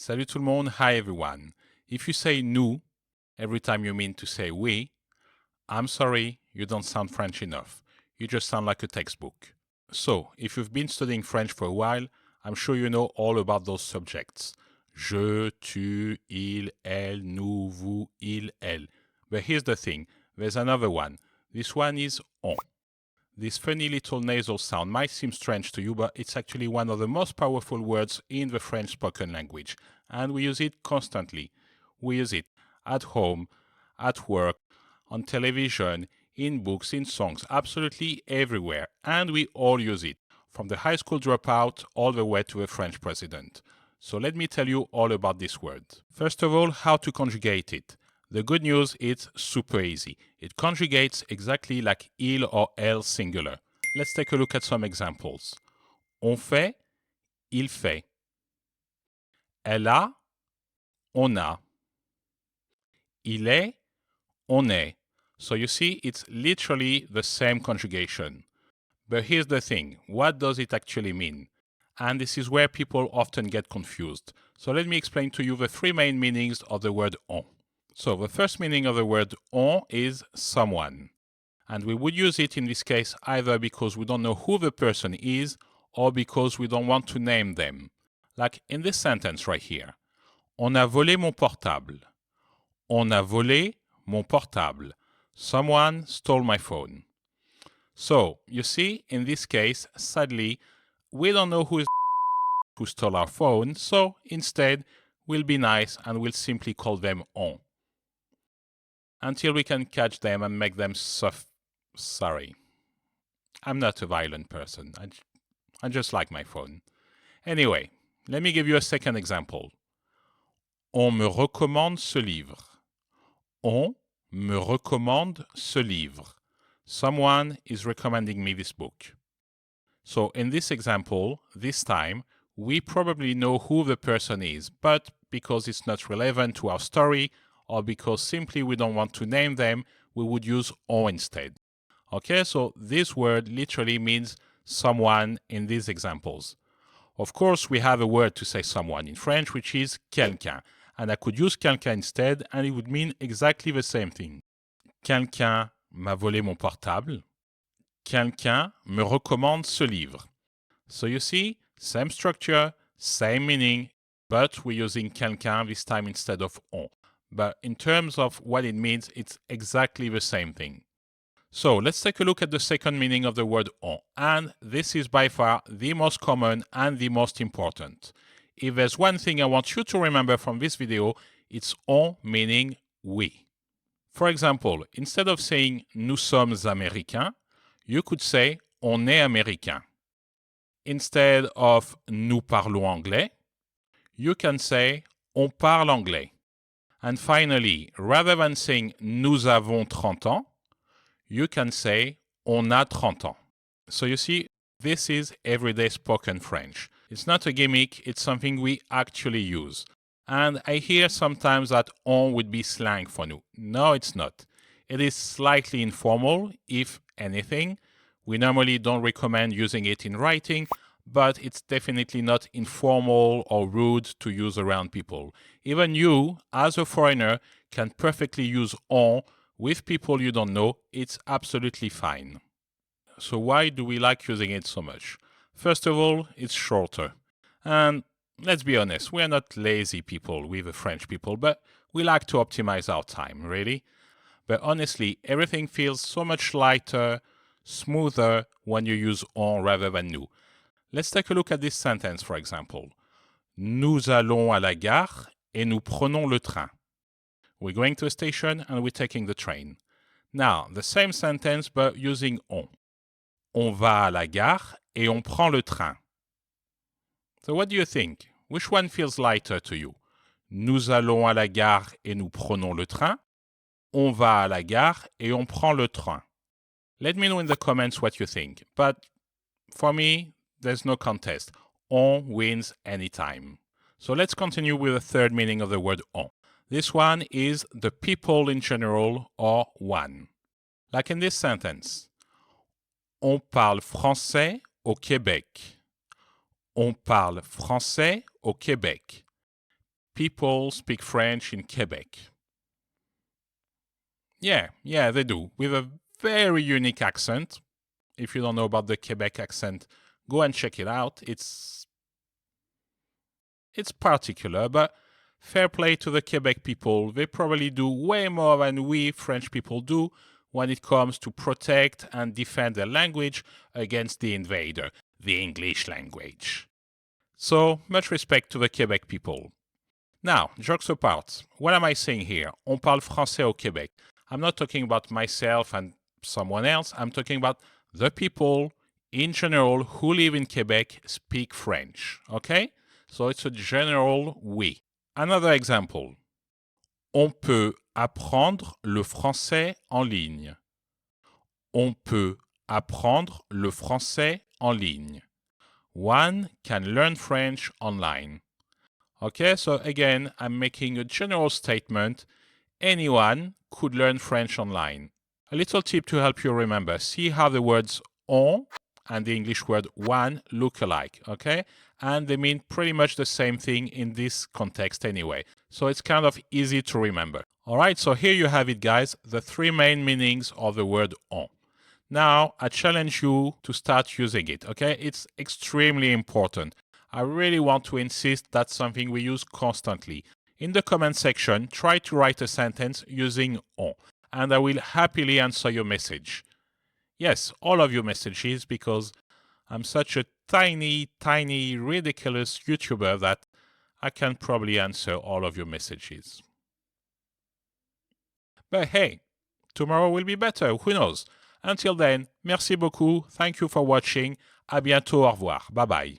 Salut tout le monde, hi everyone. If you say nous every time you mean to say we, I'm sorry, you don't sound French enough. You just sound like a textbook. So, if you've been studying French for a while, I'm sure you know all about those subjects. Je, tu, il, elle, nous, vous, il, elle. But here's the thing, there's another one. This one is on. This funny little nasal sound might seem strange to you, but it's actually one of the most powerful words in the French spoken language, and we use it constantly. We use it at home, at work, on television, in books, in songs, absolutely everywhere, and we all use it, from the high school dropout all the way to a French president. So let me tell you all about this word. First of all, how to conjugate it. The good news, it's super easy. It conjugates exactly like il or elle singular. Let's take a look at some examples. On fait, il fait. Elle a, on a. Il est, on est. So you see, it's literally the same conjugation. But here's the thing, what does it actually mean? And this is where people often get confused. So let me explain to you the three main meanings of the word on. So the first meaning of the word on is someone. And we would use it in this case either because we don't know who the person is or because we don't want to name them. Like in this sentence right here. On a volé mon portable. On a volé mon portable. Someone stole my phone. So, you see, in this case, sadly, we don't know who stole our phone, so instead, we'll be nice and we'll simply call them on. Until we can catch them and make them sorry. I'm not a violent person. I just like my phone. Anyway, let me give you a second example. On me recommande ce livre. On me recommande ce livre. Someone is recommending me this book. So in this example, this time, we probably know who the person is, but because it's not relevant to our story, or because simply we don't want to name them, we would use on instead. Okay, so this word literally means someone in these examples. Of course, we have a word to say someone in French, which is quelqu'un. And I could use quelqu'un instead, and it would mean exactly the same thing. Quelqu'un m'a volé mon portable. Quelqu'un me recommande ce livre. So you see, same structure, same meaning, but we're using quelqu'un this time instead of on. But in terms of what it means, it's exactly the same thing. So let's take a look at the second meaning of the word on, and this is by far the most common and the most important. If there's one thing I want you to remember from this video, it's on meaning we. For example, instead of saying nous sommes américains, you could say on est américain. Instead of nous parlons anglais, you can say on parle anglais. And finally, rather than saying nous avons 30 ans, you can say on a 30 ans. So you see, this is everyday spoken French. It's not a gimmick, it's something we actually use. And I hear sometimes that on would be slang for nous. No, it's not. It is slightly informal, if anything. We normally don't recommend using it in writing, but it's definitely not informal or rude to use around people. Even you, as a foreigner, can perfectly use on with people you don't know. It's absolutely fine. So why do we like using it so much? First of all, it's shorter. And let's be honest, we're not lazy people, we're the French people, but we like to optimize our time, really. But honestly, everything feels so much lighter, smoother when you use on rather than nous. Let's take a look at this sentence, for example. Nous allons à la gare et nous prenons le train. We're going to a station and we're taking the train. Now, the same sentence but using on. On va à la gare et on prend le train. So what do you think? Which one feels lighter to you? Nous allons à la gare et nous prenons le train. On va à la gare et on prend le train. Let me know in the comments what you think. But for me, there's no contest. On wins anytime. So let's continue with the third meaning of the word on. This one is the people in general or one. Like in this sentence. On parle français au Québec. On parle français au Québec. people speak French in Quebec? Yeah, they do, with a very unique accent. If you don't know about the Quebec accent, go and check it out. It's particular, but fair play to the Quebec people. They probably do way more than we French people do when it comes to protect and defend their language against the invader, the English language. So, much respect to the Quebec people. Now, jokes apart, what am I saying here? On parle français au Québec. I'm not talking about myself and someone else. I'm talking about the people in general who live in Quebec speak French. Okay? So it's a general we. Another example. On peut apprendre le français en ligne. On peut apprendre le français en ligne. One can learn French online. Okay, so again, I'm making a general statement. Anyone could learn French online. A little tip to help you remember. See how the words on and the English word one look alike, okay? And they mean pretty much the same thing in this context anyway. So it's kind of easy to remember. All right, so here you have it, guys, the three main meanings of the word on. Now, I challenge you to start using it, okay? It's extremely important. I really want to insist that's something we use constantly. In the comment section, try to write a sentence using on, and I will happily answer your message. Yes, all of your messages, because I'm such a tiny, ridiculous YouTuber that I can probably answer all of your messages. But hey, tomorrow will be better, who knows? Until then, merci beaucoup, thank you for watching, à bientôt, au revoir, bye bye.